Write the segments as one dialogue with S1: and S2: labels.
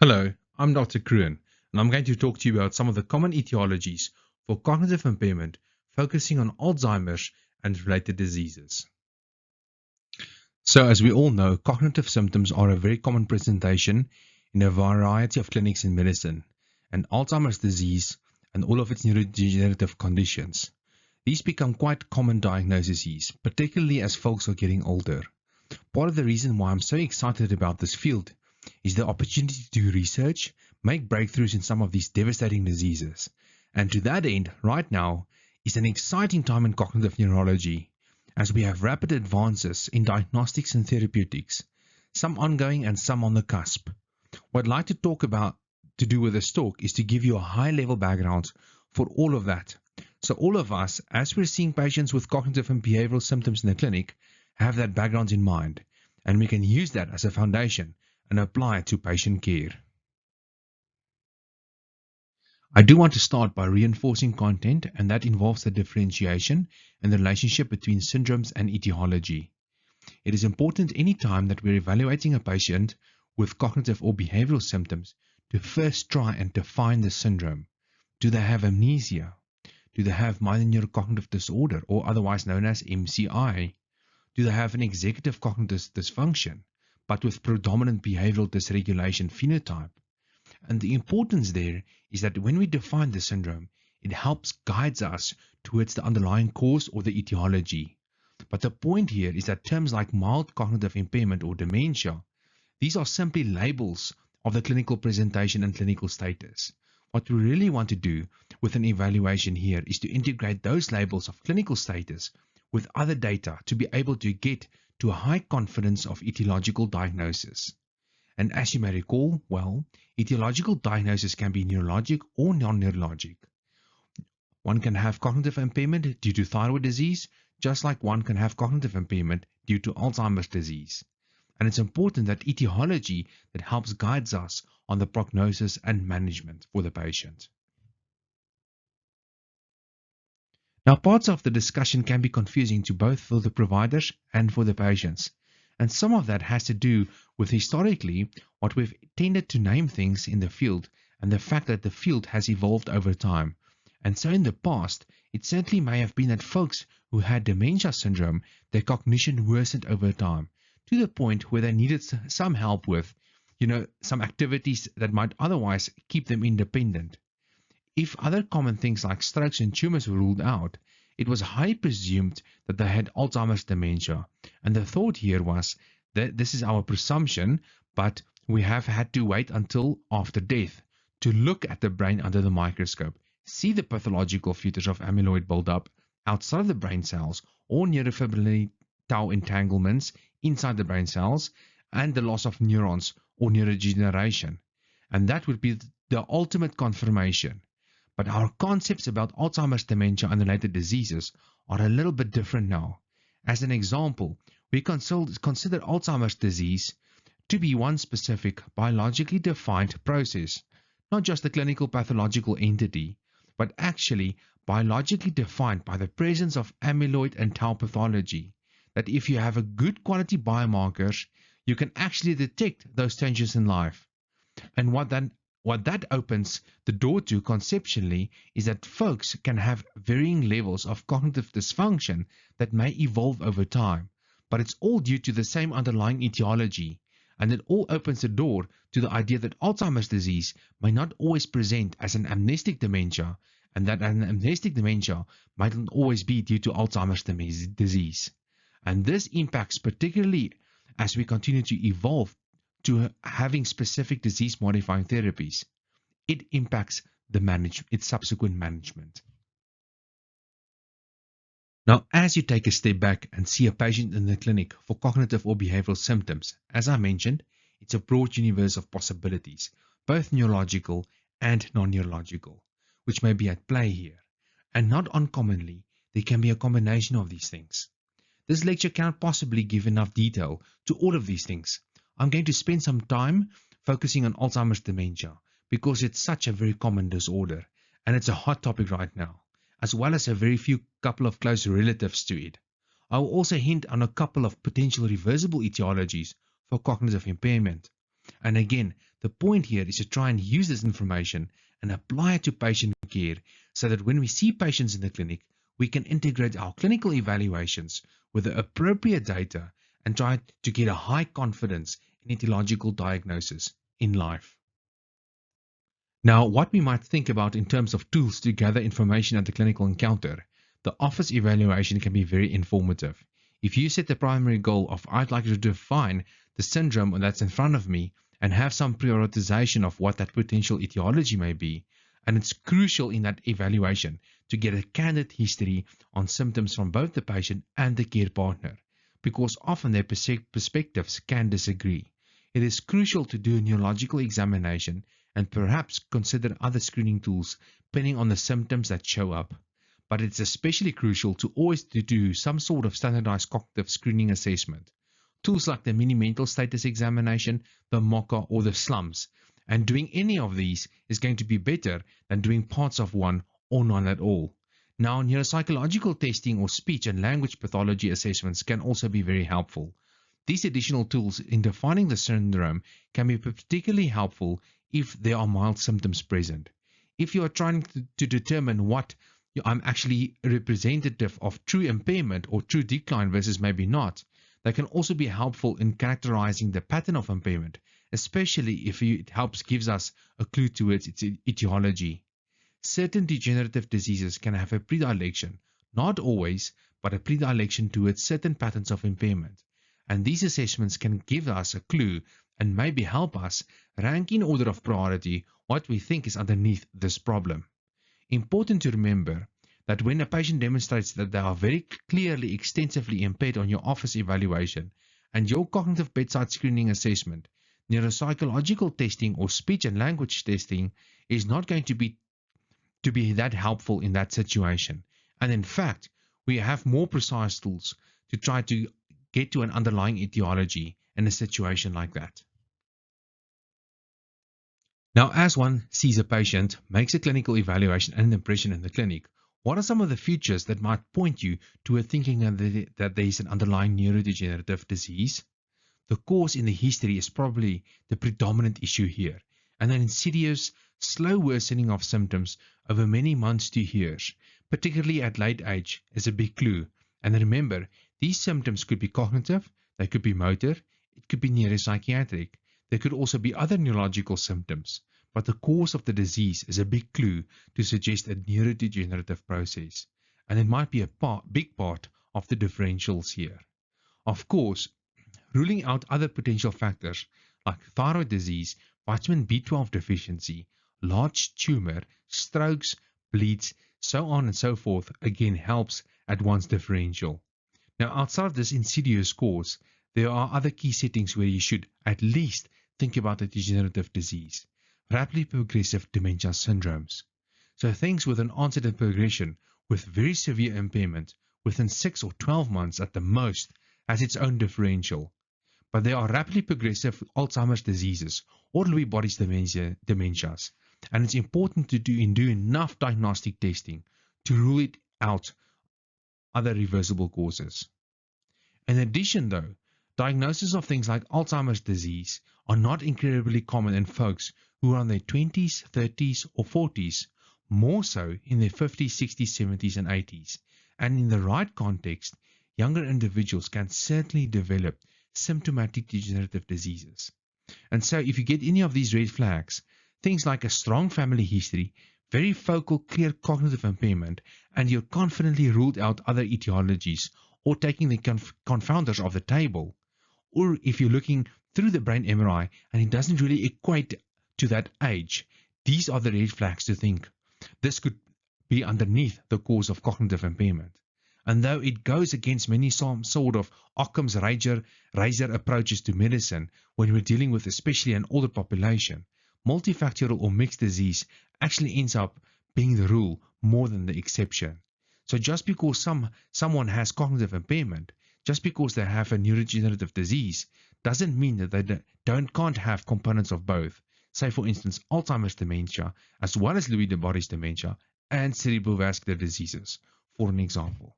S1: Hello, I'm Dr. Kruan, and I'm going to talk to you about some of the common etiologies for cognitive impairment, focusing on Alzheimer's and related diseases. So, as we all know, cognitive symptoms are a very common presentation in a variety of clinics in medicine, and Alzheimer's disease and all of its neurodegenerative conditions. These become quite common diagnoses, particularly as folks are getting older. Part of the reason why I'm so excited about this field is the opportunity to do research, make breakthroughs in some of these devastating diseases. And to that end, right now is an exciting time in cognitive neurology, as we have rapid advances in diagnostics and therapeutics, some ongoing and some on the cusp. What I'd like to talk about to do with this talk is to give you a high-level background for all of that. So all of us, as we're seeing patients with cognitive and behavioral symptoms in the clinic, have that background in mind, and we can use that as a foundation and apply it to patient care. I do want to start by reinforcing content, and that involves the differentiation and the relationship between syndromes and etiology. It is important any time that we're evaluating a patient with cognitive or behavioral symptoms to first try and define the syndrome. Do they have amnesia? Do they have minor neurocognitive disorder, or otherwise known as MCI? Do they have an executive cognitive dysfunction, but with predominant behavioral dysregulation phenotype? And the importance there is that when we define the syndrome, it helps guides us towards the underlying cause or the etiology. But the point here is that terms like mild cognitive impairment or dementia, these are simply labels of the clinical presentation and clinical status. What we really want to do with an evaluation here is to integrate those labels of clinical status with other data to be able to get to a high confidence of etiological diagnosis. And as you may recall, well, etiological diagnosis can be neurologic or non-neurologic. One can have cognitive impairment due to thyroid disease, just like one can have cognitive impairment due to Alzheimer's disease. And it's important that etiology that helps guides us on the prognosis and management for the patient. Now, parts of the discussion can be confusing to both for the providers and for the patients. And some of that has to do with historically what we've tended to name things in the field and the fact that the field has evolved over time. And so in the past, it certainly may have been that folks who had dementia syndrome, their cognition worsened over time to the point where they needed some help with, some activities that might otherwise keep them independent. If other common things like strokes and tumors were ruled out, it was highly presumed that they had Alzheimer's dementia. And the thought here was that this is our presumption, but we have had to wait until after death to look at the brain under the microscope, see the pathological features of amyloid buildup outside of the brain cells or neurofibrillary tau entanglements inside the brain cells and the loss of neurons or neurodegeneration. And that would be the ultimate confirmation. But our concepts about Alzheimer's dementia and related diseases are a little bit different now. As an example, we consider Alzheimer's disease to be one specific biologically defined process, not just a clinical pathological entity, but actually biologically defined by the presence of amyloid and tau pathology, that if you have a good quality biomarkers, you can actually detect those changes in life. And what that opens the door to conceptually is that folks can have varying levels of cognitive dysfunction that may evolve over time, but it's all due to the same underlying etiology, and it all opens the door to the idea that Alzheimer's disease may not always present as an amnestic dementia, and that an amnestic dementia might not always be due to Alzheimer's disease. And this impacts particularly as we continue to evolve to having specific disease-modifying therapies. It impacts its subsequent management. Now, as you take a step back and see a patient in the clinic for cognitive or behavioral symptoms, as I mentioned, it's a broad universe of possibilities, both neurological and non-neurological, which may be at play here. And not uncommonly, there can be a combination of these things. This lecture cannot possibly give enough detail to all of these things. I'm going to spend some time focusing on Alzheimer's dementia because it's such a very common disorder and it's a hot topic right now, as well as a very few couple of close relatives to it. I will also hint on a couple of potential reversible etiologies for cognitive impairment. And again, The point here is to try and use this information and apply it to patient care so that when we see patients in the clinic, we can integrate our clinical evaluations with the appropriate data and try to get a high confidence in etiological diagnosis in life. Now, what we might think about in terms of tools to gather information at the clinical encounter, the office evaluation can be very informative. If you set the primary goal of I'd like to define the syndrome that's in front of me and have some prioritization of what that potential etiology may be, and it's crucial in that evaluation to get a candid history on symptoms from both the patient and the care partner, because often their perspectives can disagree. It is crucial to do a neurological examination and perhaps consider other screening tools depending on the symptoms that show up. But it's especially crucial to always do some sort of standardized cognitive screening assessment. Tools like the mini mental status examination, the MOCA, or the SLUMS. And doing any of these is going to be better than doing parts of one or none at all. Now, neuropsychological testing or speech and language pathology assessments can also be very helpful. These additional tools in defining the syndrome can be particularly helpful if there are mild symptoms present. If you are trying to determine what I'm actually representative of true impairment or true decline versus maybe not, they can also be helpful in characterizing the pattern of impairment, especially if it gives us a clue towards its etiology. Certain degenerative diseases can have a predilection, not always, but a predilection towards certain patterns of impairment. And these assessments can give us a clue and maybe help us rank in order of priority what we think is underneath this problem. Important to remember that when a patient demonstrates that they are very clearly extensively impaired on your office evaluation and your cognitive bedside screening assessment, neuropsychological testing or speech and language testing is not going to be that helpful in that situation. And in fact, we have more precise tools to try to get to an underlying etiology in a situation like that. Now, as one sees a patient, makes a clinical evaluation and an impression in the clinic, what are some of the features that might point you to a thinking that there is an underlying neurodegenerative disease? The cause in the history is probably the predominant issue here, and an insidious, slow worsening of symptoms over many months to years, particularly at late age, is a big clue. And remember, these symptoms could be cognitive, they could be motor, it could be neuropsychiatric, there could also be other neurological symptoms, but the cause of the disease is a big clue to suggest a neurodegenerative process, and it might be a big part of the differentials here. Of course, ruling out other potential factors like thyroid disease, vitamin B12 deficiency, large tumor, strokes, bleeds, so on and so forth, again helps at one's differential. Now, outside of this insidious cause, there are other key settings where you should at least think about the degenerative disease, rapidly progressive dementia syndromes. So things with an onset and progression with very severe impairment within 6 or 12 months at the most has its own differential. But there are rapidly progressive Alzheimer's diseases or Lewy bodies dementias, and it's important to do enough diagnostic testing to rule it out other reversible causes. In addition though, diagnosis of things like Alzheimer's disease are not incredibly common in folks who are in their 20s, 30s or 40s, more so in their 50s, 60s, 70s and 80s. And in the right context, younger individuals can certainly develop symptomatic degenerative diseases. And so if you get any of these red flags, things like a strong family history, very focal, clear cognitive impairment, and you're confidently ruled out other etiologies or taking the confounders off the table, or if you're looking through the brain MRI and it doesn't really equate to that age, these are the red flags to think this could be underneath the cause of cognitive impairment. And though it goes against many sort of Occam's razor approaches to medicine when we're dealing with especially an older population, multifactorial or mixed disease actually ends up being the rule more than the exception. So just because someone has cognitive impairment, just because they have a neurodegenerative disease, doesn't mean that they can't have components of both. Say for instance, Alzheimer's dementia, as well as Lewy bodies dementia and cerebrovascular diseases, for an example.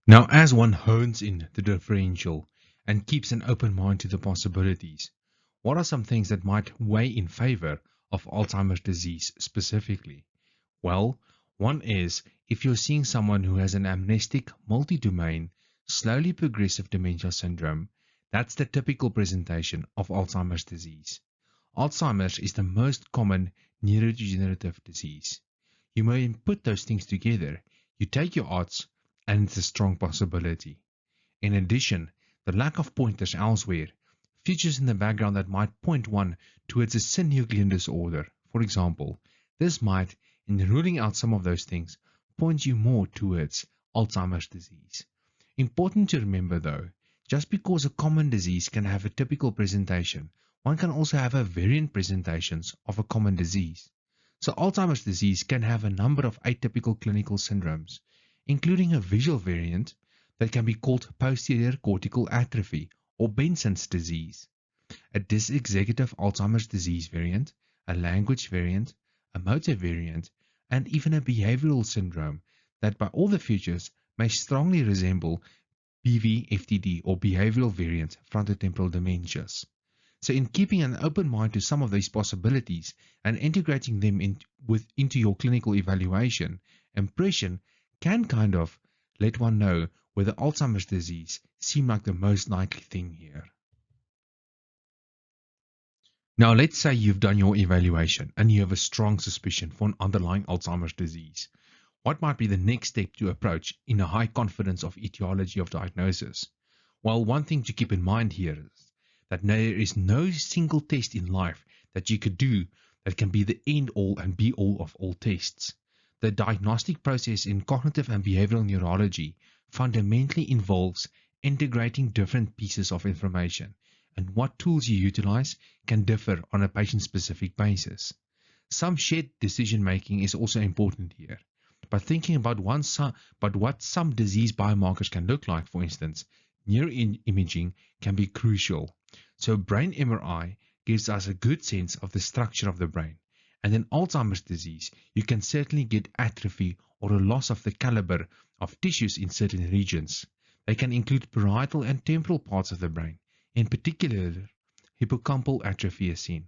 S1: Now, as one hones in the differential and keeps an open mind to the possibilities, What are some things that might weigh in favor of Alzheimer's disease specifically? Well, one is if you're seeing someone who has an amnestic, multi-domain, slowly progressive dementia syndrome, that's the typical presentation of Alzheimer's disease. Alzheimer's is the most common neurodegenerative disease. You may put those things together, you take your odds, and it's a strong possibility. In addition, the lack of pointers elsewhere, features in the background that might point one towards a synuclein disorder, for example, this might, in ruling out some of those things, point you more towards Alzheimer's disease. Important to remember though, just because a common disease can have a typical presentation, one can also have a variant presentations of a common disease. So Alzheimer's disease can have a number of atypical clinical syndromes, including a visual variant that can be called posterior cortical atrophy or Benson's disease, a dysexecutive Alzheimer's disease variant, a language variant, a motor variant, and even a behavioral syndrome that by all the features may strongly resemble BV-FTD or behavioral variant frontotemporal dementias. So in keeping an open mind to some of these possibilities and integrating them into your clinical evaluation, impression can kind of let one know whether Alzheimer's disease seems like the most likely thing here. Now let's say you've done your evaluation and you have a strong suspicion for an underlying Alzheimer's disease. What might be the next step to approach in a high confidence of etiology of diagnosis? Well, one thing to keep in mind here is that there is no single test in life that you could do that can be the end all and be all of all tests. The diagnostic process in cognitive and behavioral neurology fundamentally involves integrating different pieces of information, and what tools you utilize can differ on a patient-specific basis. Some shared decision-making is also important here. By thinking about what some disease biomarkers can look like, for instance, neuroimaging can be crucial. So brain MRI gives us a good sense of the structure of the brain. And in Alzheimer's disease, you can certainly get atrophy or a loss of the caliber of tissues in certain regions. They can include parietal and temporal parts of the brain. In particular, hippocampal atrophy is seen.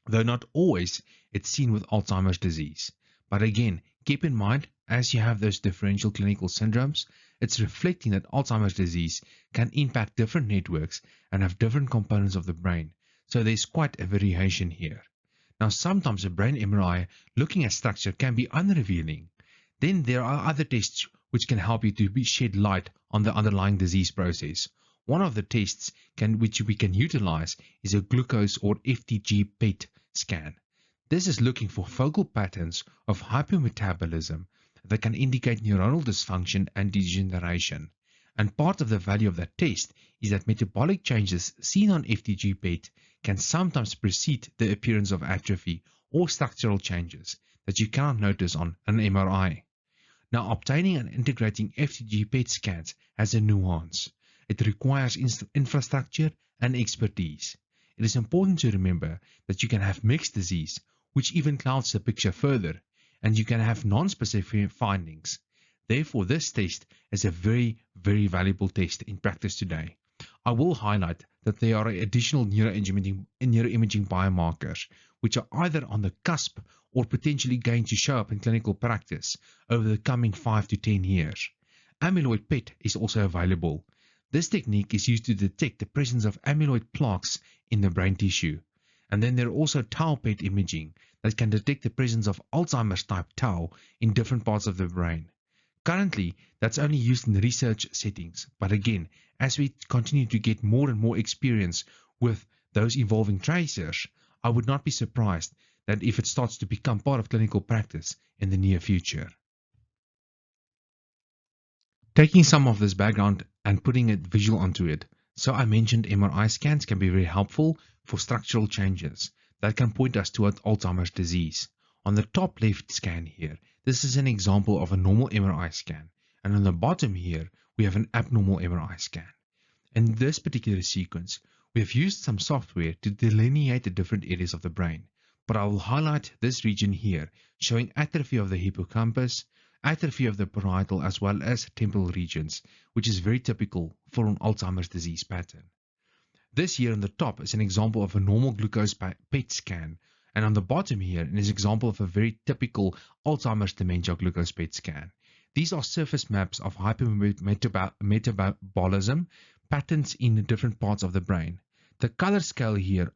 S1: Though not always, it's seen with Alzheimer's disease. But again, keep in mind, as you have those differential clinical syndromes, it's reflecting that Alzheimer's disease can impact different networks and have different components of the brain. So there's quite a variation here. Now, sometimes a brain MRI looking at structure can be unrevealing. Then there are other tests which can help you to shed light on the underlying disease process. One of the tests which we can utilize is a glucose or FTG PET scan. This is looking for focal patterns of hypometabolism that can indicate neuronal dysfunction and degeneration. And part of the value of that test is that metabolic changes seen on FTG PET can sometimes precede the appearance of atrophy or structural changes that you cannot notice on an MRI. Now, obtaining and integrating FTG PET scans has a nuance. It requires infrastructure and expertise. It is important to remember that you can have mixed disease, which even clouds the picture further, and you can have non-specific findings. Therefore, this test is a very, very valuable test in practice today. I will highlight that there are additional neuroimaging biomarkers, which are either on the cusp or potentially going to show up in clinical practice over the coming 5 to 10 years. Amyloid PET is also available. This technique is used to detect the presence of amyloid plaques in the brain tissue. And then there are also tau PET imaging that can detect the presence of Alzheimer's type tau in different parts of the brain. Currently, that's only used in research settings, but again, as we continue to get more and more experience with those evolving tracers, I would not be surprised that if it starts to become part of clinical practice in the near future. Taking some of this background and putting a visual onto it, so I mentioned MRI scans can be very helpful for structural changes that can point us toward Alzheimer's disease. On the top left scan here, this is an example of a normal MRI scan, and on the bottom here, we have an abnormal MRI scan. In this particular sequence, we have used some software to delineate the different areas of the brain, but I will highlight this region here, showing atrophy of the hippocampus, atrophy of the parietal as well as temporal regions, which is very typical for an Alzheimer's disease pattern. This here on the top is an example of a normal glucose PET scan, and on the bottom here is an example of a very typical Alzheimer's dementia glucose PET scan. These are surface maps of hypermetabolism patterns in different parts of the brain. The color scale here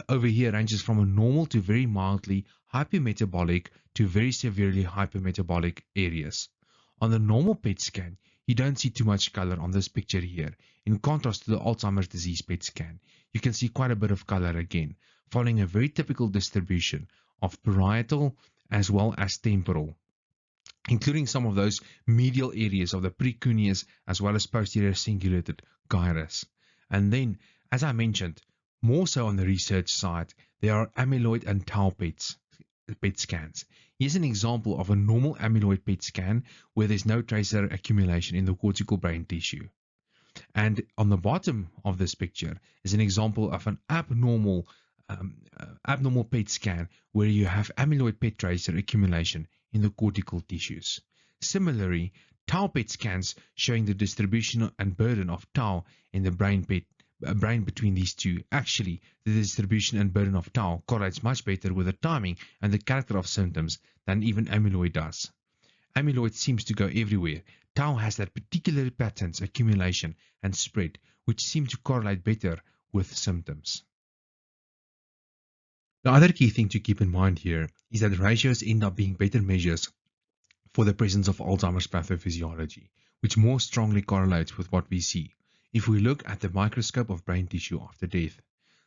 S1: over here ranges from a normal to very mildly hypermetabolic to very severely hypermetabolic areas. On the normal PET scan, you don't see too much color on this picture here. In contrast to the Alzheimer's disease PET scan, you can see quite a bit of color again, following a very typical distribution of parietal as well as temporal, including some of those medial areas of the precuneus as well as posterior cingulated gyrus. And then, as I mentioned, more so on the research side, there are amyloid and tau PET scans. Here's an example of a normal amyloid PET scan where there's no tracer accumulation in the cortical brain tissue. And on the bottom of this picture is an example of an abnormal PET scan where you have amyloid PET tracer accumulation in the cortical tissues. Similarly, tau PET scans showing the distribution and burden of tau in the brain between these two. Actually, the distribution and burden of tau correlates much better with the timing and the character of symptoms than even amyloid does. Amyloid seems to go everywhere. Tau has that particular patterns, accumulation and spread, which seem to correlate better with symptoms. The other key thing to keep in mind here is that ratios end up being better measures for the presence of Alzheimer's pathophysiology, which more strongly correlates with what we see if we look at the microscope of brain tissue after death.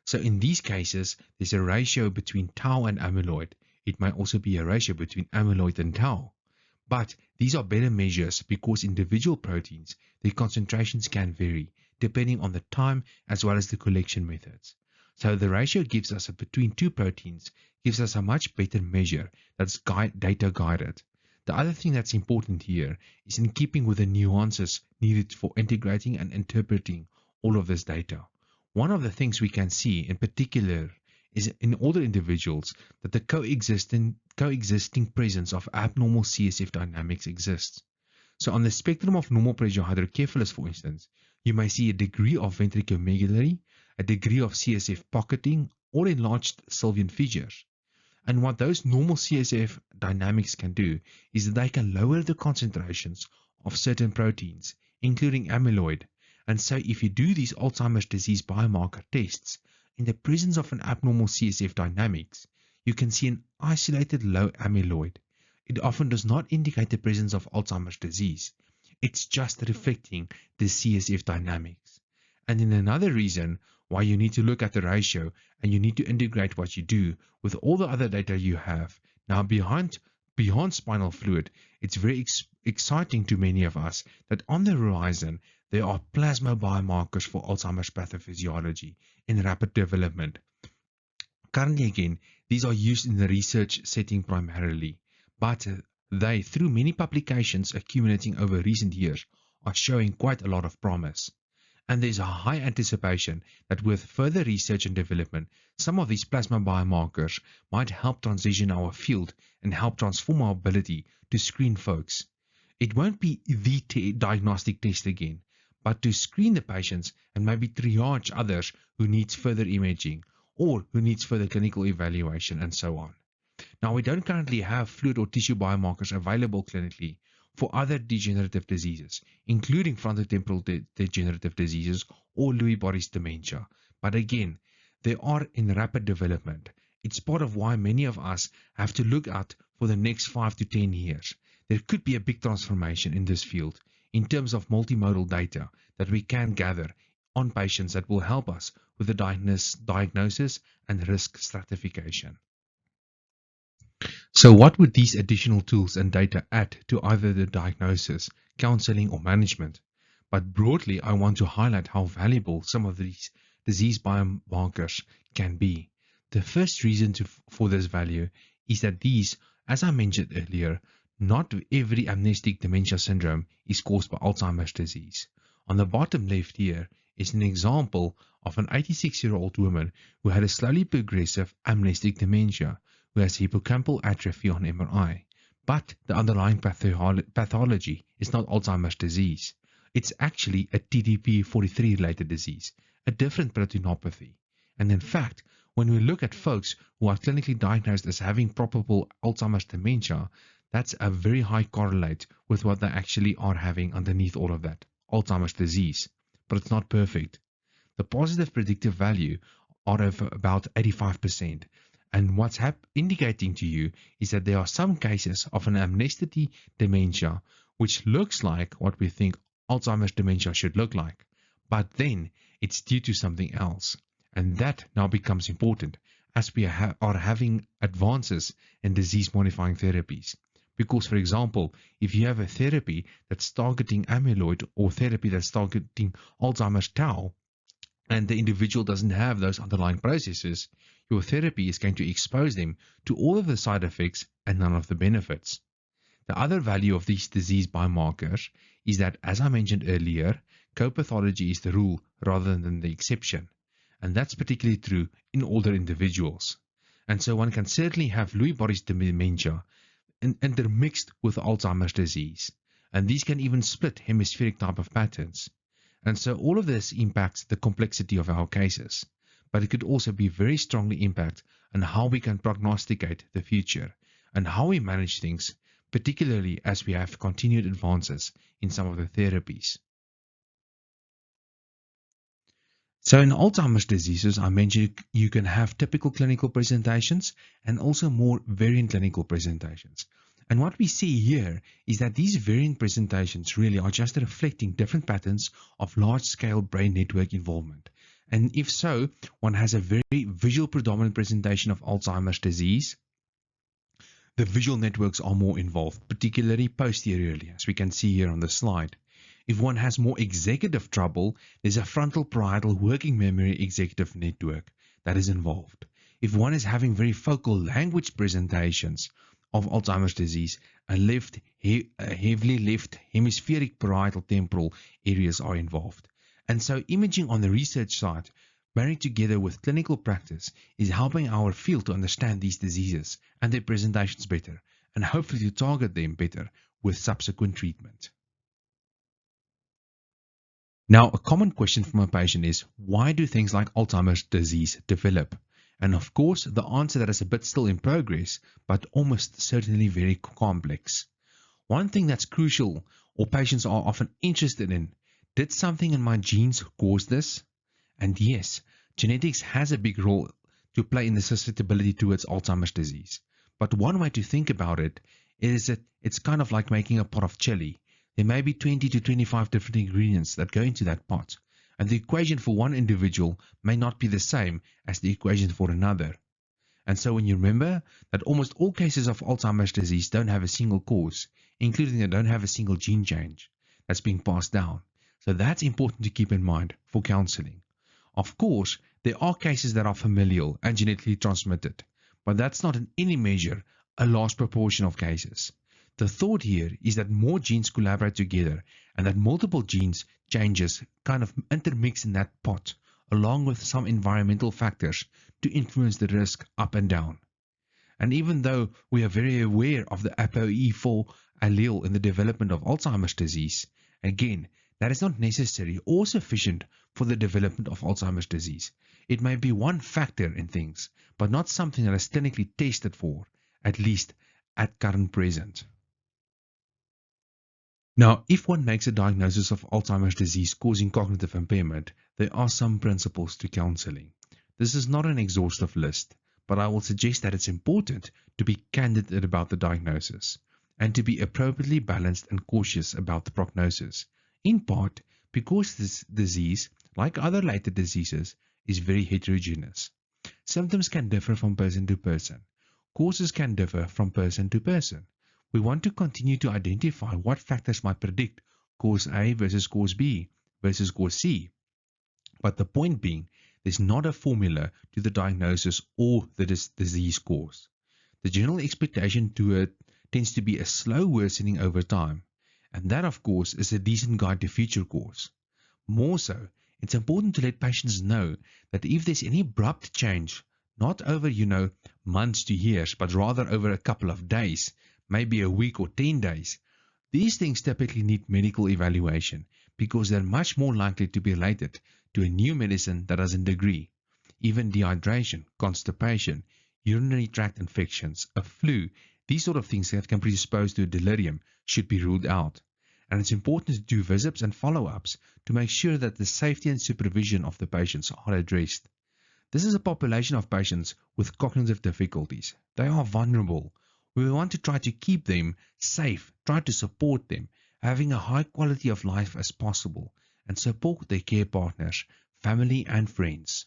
S1: So in these cases, there's a ratio between tau and amyloid. It may also be a ratio between amyloid and tau. But these are better measures because individual proteins, their concentrations can vary depending on the time as well as the collection methods. So the ratio gives us between two proteins gives us a much better measure that's data guided. The other thing that's important here is in keeping with the nuances needed for integrating and interpreting all of this data. One of the things we can see in particular is in older individuals that the coexisting presence of abnormal CSF dynamics exists. So on the spectrum of normal pressure hydrocephalus, for instance, you may see a degree of ventriculomegaly, a degree of CSF pocketing, or enlarged Sylvian fissures. And what those normal CSF dynamics can do is that they can lower the concentrations of certain proteins, including amyloid. And so if you do these Alzheimer's disease biomarker tests, in the presence of an abnormal CSF dynamics, you can see an isolated low amyloid. It often does not indicate the presence of Alzheimer's disease. It's just reflecting the CSF dynamics. And then another reason why you need to look at the ratio and you need to integrate what you do with all the other data you have. Now beyond spinal fluid, it's very exciting to many of us that on the horizon there are plasma biomarkers for Alzheimer's pathophysiology in rapid development. Currently again, these are used in the research setting primarily, but they, through many publications accumulating over recent years, are showing quite a lot of promise. And there's a high anticipation that with further research and development, some of these plasma biomarkers might help transition our field and help transform our ability to screen folks. It won't be the diagnostic test again, but to screen the patients and maybe triage others who needs further imaging or who needs further clinical evaluation and so on. Now, we don't currently have fluid or tissue biomarkers available clinically for other degenerative diseases, including frontotemporal degenerative diseases or Lewy body's dementia. But again, they are in rapid development. It's part of why many of us have to look out for the next 5 to 10 years. There could be a big transformation in this field in terms of multimodal data that we can gather on patients that will help us with the diagnosis and risk stratification. So what would these additional tools and data add to either the diagnosis, counseling, or management? But broadly, I want to highlight how valuable some of these disease biomarkers can be. The first reason for this value is that these, as I mentioned earlier, not every amnestic dementia syndrome is caused by Alzheimer's disease. On the bottom left here is an example of an 86-year-old woman who had a slowly progressive amnestic dementia, who has hippocampal atrophy on MRI. But the underlying pathology is not Alzheimer's disease. It's actually a TDP-43 related disease, a different proteinopathy. And in fact, when we look at folks who are clinically diagnosed as having probable Alzheimer's dementia, that's a very high correlate with what they actually are having underneath all of that, Alzheimer's disease. But it's not perfect. The positive predictive value are of about 85%. And what's indicating to you is that there are some cases of an amnestic dementia which looks like what we think Alzheimer's dementia should look like. But then it's due to something else. And that now becomes important as we are having advances in disease-modifying therapies. Because, for example, if you have a therapy that's targeting amyloid or therapy that's targeting Alzheimer's tau, and the individual doesn't have those underlying processes, your therapy is going to expose them to all of the side effects and none of the benefits. The other value of these disease biomarkers is that, as I mentioned earlier, co-pathology is the rule rather than the exception. And that's particularly true in older individuals. And so one can certainly have Lewy bodies dementia intermixed with Alzheimer's disease. And these can even split hemispheric type of patterns. And so all of this impacts the complexity of our cases. But it could also be very strongly impact on how we can prognosticate the future and how we manage things, particularly as we have continued advances in some of the therapies. So in Alzheimer's diseases, I mentioned you can have typical clinical presentations and also more variant clinical presentations. And what we see here is that these variant presentations really are just reflecting different patterns of large-scale brain network involvement. And if so, one has a very visual predominant presentation of Alzheimer's disease. The visual networks are more involved, particularly posteriorly, as we can see here on the slide. If one has more executive trouble, there's a frontal parietal working memory executive network that is involved. If one is having very focal language presentations of Alzheimer's disease, heavily left hemispheric parietal temporal areas are involved. And so imaging on the research side, married together with clinical practice, is helping our field to understand these diseases and their presentations better, and hopefully to target them better with subsequent treatment. Now, a common question from a patient is, why do things like Alzheimer's disease develop? And of course, the answer that is a bit still in progress, but almost certainly very complex. One thing that's crucial, or patients are often interested in, did something in my genes cause this? And yes, genetics has a big role to play in the susceptibility towards Alzheimer's disease. But one way to think about it is that it's kind of like making a pot of chili. There may be 20 to 25 different ingredients that go into that pot, and the equation for one individual may not be the same as the equation for another. And so when you remember that almost all cases of Alzheimer's disease don't have a single cause, including they don't have a single gene change that's being passed down. So that's important to keep in mind for counseling. Of course, there are cases that are familial and genetically transmitted, but that's not in any measure a large proportion of cases. The thought here is that more genes collaborate together and that multiple genes changes kind of intermix in that pot, along with some environmental factors to influence the risk up and down. And even though we are very aware of the ApoE4 allele in the development of Alzheimer's disease, again, that is not necessary or sufficient for the development of Alzheimer's disease. It may be one factor in things, but not something that is clinically tested for, at least at current present. Now, if one makes a diagnosis of Alzheimer's disease causing cognitive impairment, there are some principles to counseling. This is not an exhaustive list, but I will suggest that it's important to be candid about the diagnosis and to be appropriately balanced and cautious about the prognosis, in part because this disease, like other later diseases, is very heterogeneous. Symptoms can differ from person to person. Causes can differ from person to person. We want to continue to identify what factors might predict cause A versus cause B versus cause C. But the point being, there's not a formula to the diagnosis or the disease cause. The general expectation to it tends to be a slow worsening over time, and that, of course, is a decent guide to future cause. More so, it's important to let patients know that if there's any abrupt change, not over, months to years, but rather over a couple of days, maybe a week or 10 days, these things typically need medical evaluation because they're much more likely to be related to a new medicine that doesn't agree. Even dehydration, constipation, urinary tract infections, a flu, these sort of things that can predispose to a delirium should be ruled out. And it's important to do visits and follow-ups to make sure that the safety and supervision of the patients are addressed. This is a population of patients with cognitive difficulties. They are vulnerable. We want to try to keep them safe, try to support them, having a high quality of life as possible, and support their care partners, family and friends.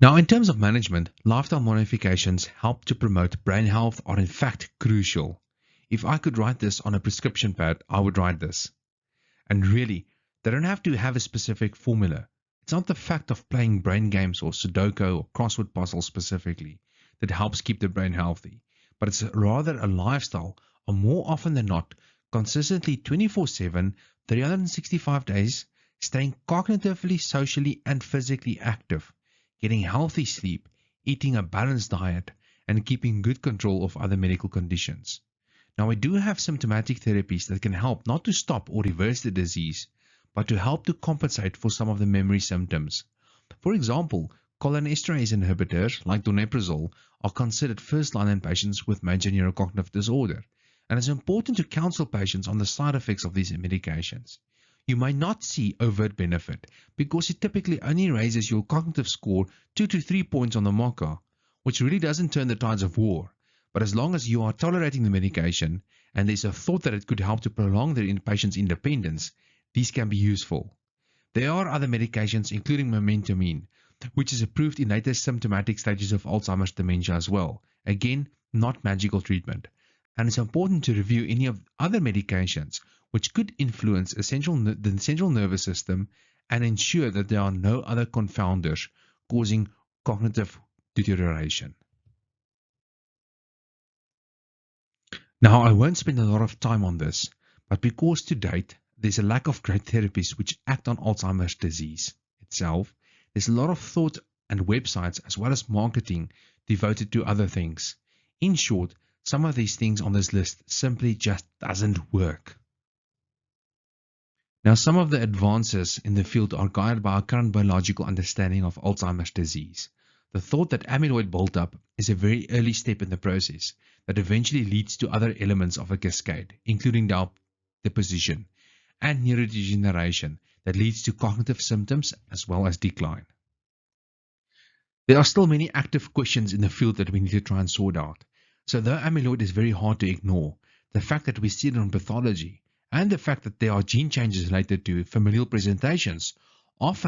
S1: Now, in terms of management, lifestyle modifications help to promote brain health are in fact crucial. If I could write this on a prescription pad, I would write this. And really, they don't have to have a specific formula. It's not the fact of playing brain games or Sudoku or crossword puzzles specifically that helps keep the brain healthy, but it's rather a lifestyle, or more often than not, consistently 24/7, 365 days, staying cognitively, socially and physically active, getting healthy sleep, eating a balanced diet, and keeping good control of other medical conditions. Now, we do have symptomatic therapies that can help not to stop or reverse the disease, but to help to compensate for some of the memory symptoms. For example, cholinesterase inhibitors like donepezil are considered first-line in patients with major neurocognitive disorder, and it's important to counsel patients on the side effects of these medications. You may not see overt benefit because it typically only raises your cognitive score 2 to 3 points on the marker, which really doesn't turn the tides of war. But as long as you are tolerating the medication and there's a thought that it could help to prolong the patient's independence, these can be useful. There are other medications, including mementamine, which is approved in later symptomatic stages of Alzheimer's dementia as well. Again, not magical treatment. And it's important to review any of other medications which could influence the central nervous system and ensure that there are no other confounders causing cognitive deterioration. Now, I won't spend a lot of time on this, but because to date, there's a lack of great therapies which act on Alzheimer's disease itself, there's a lot of thought and websites as well as marketing devoted to other things. In short, some of these things on this list simply just doesn't work. Now, some of the advances in the field are guided by our current biological understanding of Alzheimer's disease. The thought that amyloid buildup is a very early step in the process that eventually leads to other elements of a cascade, including deposition and neurodegeneration that leads to cognitive symptoms as well as decline. There are still many active questions in the field that we need to try and sort out. So though amyloid is very hard to ignore, the fact that we see it on pathology and the fact that there are gene changes related to familial presentations of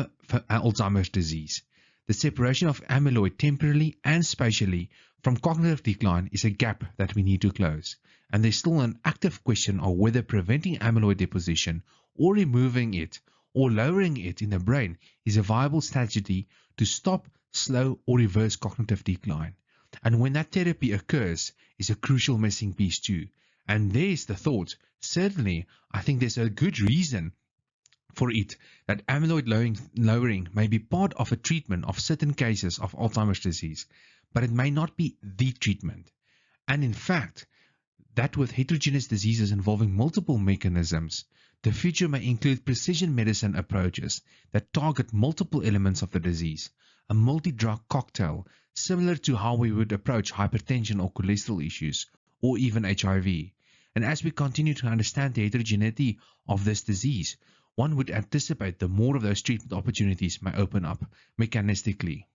S1: Alzheimer's disease, the separation of amyloid temporally and spatially from cognitive decline is a gap that we need to close. And there's still an active question of whether preventing amyloid deposition or removing it or lowering it in the brain is a viable strategy to stop, slow or reverse cognitive decline. And when that therapy occurs is a crucial missing piece too. And there's the thought, certainly I think there's a good reason for it that amyloid lowering may be part of a treatment of certain cases of Alzheimer's disease, but it may not be the treatment. And in fact, that with heterogeneous diseases involving multiple mechanisms, the future may include precision medicine approaches that target multiple elements of the disease, a multi-drug cocktail similar to how we would approach hypertension or cholesterol issues, or even HIV. And as we continue to understand the heterogeneity of this disease, one would anticipate the more of those treatment opportunities may open up mechanistically.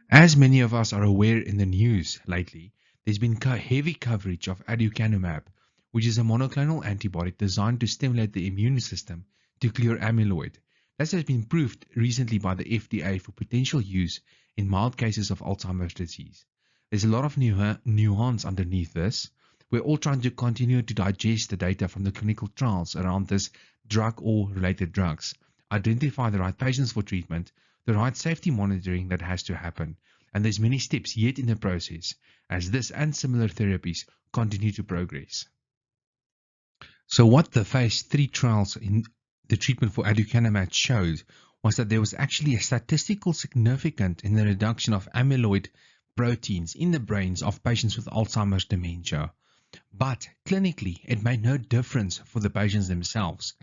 S1: As many of us are aware in the news lately, there's been heavy coverage of Aducanumab, which is a monoclonal antibody designed to stimulate the immune system to clear amyloid. This has been proved recently by the FDA for potential use in mild cases of Alzheimer's disease. There's a lot of nuance underneath this. We're all trying to continue to digest the data from the clinical trials around this drug or related drugs, identify the right patients for treatment, the right safety monitoring that has to happen, and there's many steps yet in the process as this and similar therapies continue to progress. So what the phase 3 trials in the treatment for Aducanumab showed was that there was actually a statistical significance in the reduction of amyloid proteins in the brains of patients with Alzheimer's dementia. But clinically, it made no difference for the patients themselves.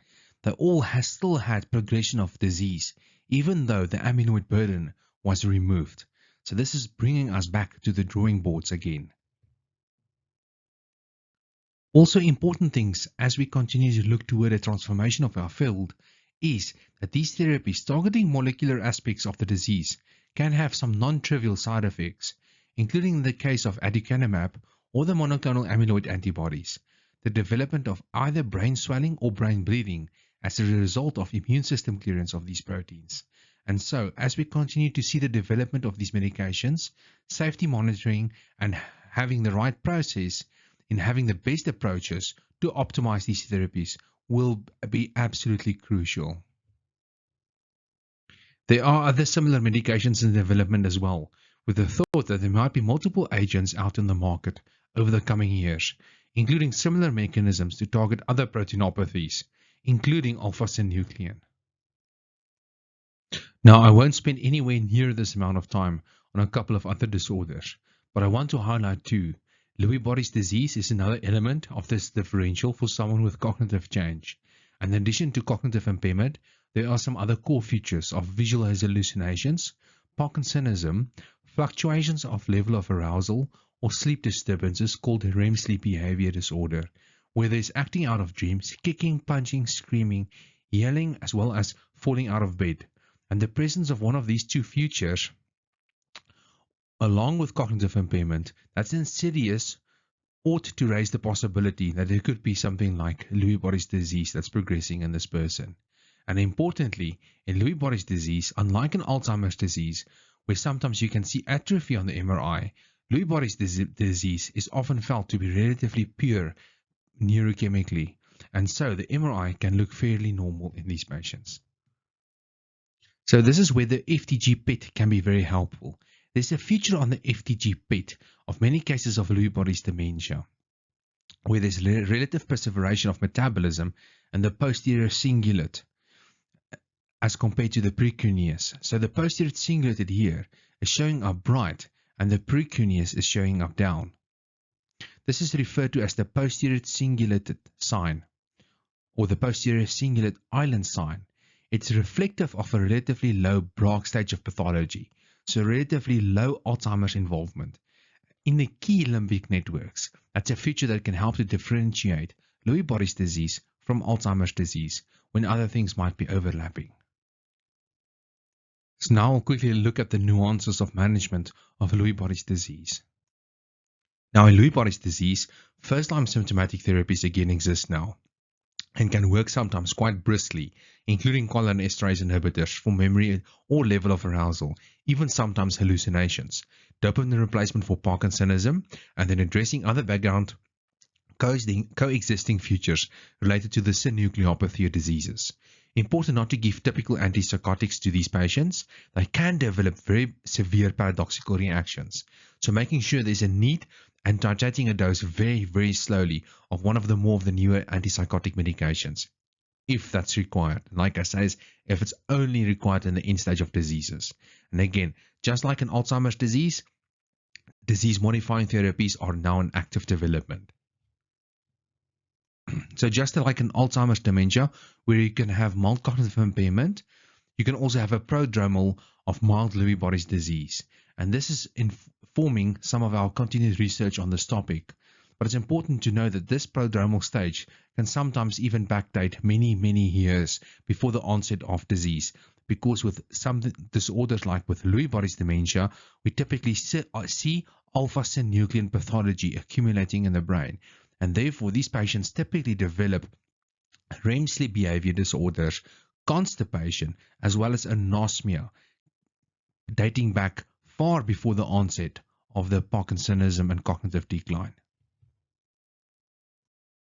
S1: They all still had progression of disease, even though the amyloid burden was removed. So this is bringing us back to the drawing boards again. Also important things as we continue to look toward a transformation of our field is that these therapies targeting molecular aspects of the disease can have some non-trivial side effects, including in the case of Aducanumab or the monoclonal amyloid antibodies, the development of either brain swelling or brain bleeding as a result of immune system clearance of these proteins. And so, as we continue to see the development of these medications, safety monitoring and having the right process in having the best approaches to optimize these therapies will be absolutely crucial. There are other similar medications in development as well, with the thought that there might be multiple agents out in the market over the coming years, including similar mechanisms to target other proteinopathies, including alpha-synuclein. Now, I won't spend anywhere near this amount of time on a couple of other disorders, but I want to highlight two. Lewy body's disease is another element of this differential for someone with cognitive change. And in addition to cognitive impairment, there are some other core features of visual hallucinations, Parkinsonism, fluctuations of level of arousal, or sleep disturbances called REM sleep behavior disorder, where there is acting out of dreams, kicking, punching, screaming, yelling, as well as falling out of bed. And the presence of one of these two features along with cognitive impairment that's insidious ought to raise the possibility that there could be something like Lewy body's disease that's progressing in this person. And importantly, in Lewy body's disease, unlike in Alzheimer's disease, where sometimes you can see atrophy on the MRI, Lewy body's disease is often felt to be relatively pure neurochemically, and so the MRI can look fairly normal in these patients. So this is where the FTG PET can be very helpful. There's a feature on the FTG PET of many cases of Lewy body's dementia, where there's relative preservation of metabolism in the posterior cingulate as compared to the precuneus. So the posterior cingulate here is showing up bright and the precuneus is showing up down. This is referred to as the posterior cingulate sign or the posterior cingulate island sign. It's reflective of a relatively low Braak stage of pathology, so relatively low Alzheimer's involvement. In the key limbic networks, that's a feature that can help to differentiate Lewy body's disease from Alzheimer's disease when other things might be overlapping. So now I'll quickly look at the nuances of management of Lewy body's disease. Now in Lewy body's disease, first-line symptomatic therapies again exist now and can work sometimes quite briskly, including cholinesterase inhibitors for memory or level of arousal, even sometimes hallucinations, dopamine replacement for Parkinsonism, and then addressing other background coexisting features related to the synucleinopathy diseases. Important not to give typical antipsychotics to these patients. They can develop very severe paradoxical reactions. So making sure there's a need and titrating a dose very, very slowly of one of the more of the newer antipsychotic medications, if that's required. Like I say, if it's only required in the end stage of diseases. And again, just like in Alzheimer's disease, disease-modifying therapies are now in active development. So just like in Alzheimer's dementia, where you can have mild cognitive impairment, you can also have a prodromal of mild Lewy body's disease. And this is informing some of our continued research on this topic. But it's important to know that this prodromal stage can sometimes even backdate many, many years before the onset of disease. Because with some disorders like with Lewy body's dementia, we typically see alpha-synuclein pathology accumulating in the brain. And therefore, these patients typically develop REM sleep behavior disorders, constipation, as well as anosmia, dating back far before the onset of the Parkinsonism and cognitive decline.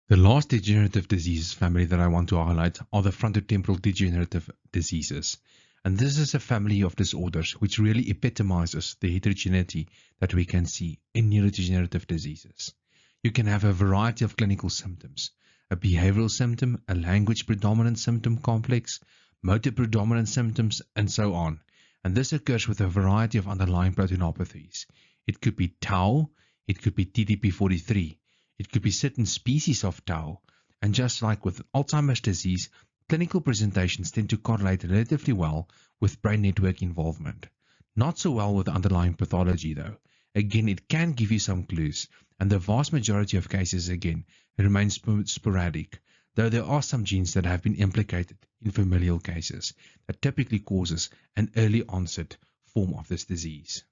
S1: The last degenerative diseases family that I want to highlight are the frontotemporal degenerative diseases. And this is a family of disorders which really epitomizes the heterogeneity that we can see in neurodegenerative diseases. You can have a variety of clinical symptoms, a behavioral symptom, a language predominant symptom complex, motor predominant symptoms, and so on. And this occurs with a variety of underlying proteinopathies. It could be tau, it could be TDP43, It could be certain species of tau, and just like with Alzheimer's disease, clinical presentations tend to correlate relatively well with brain network involvement. Not so well with underlying pathology though. Again, it can give you some clues, and the vast majority of cases again remain sporadic, though there are some genes that have been implicated in familial cases that typically causes an early onset form of this disease.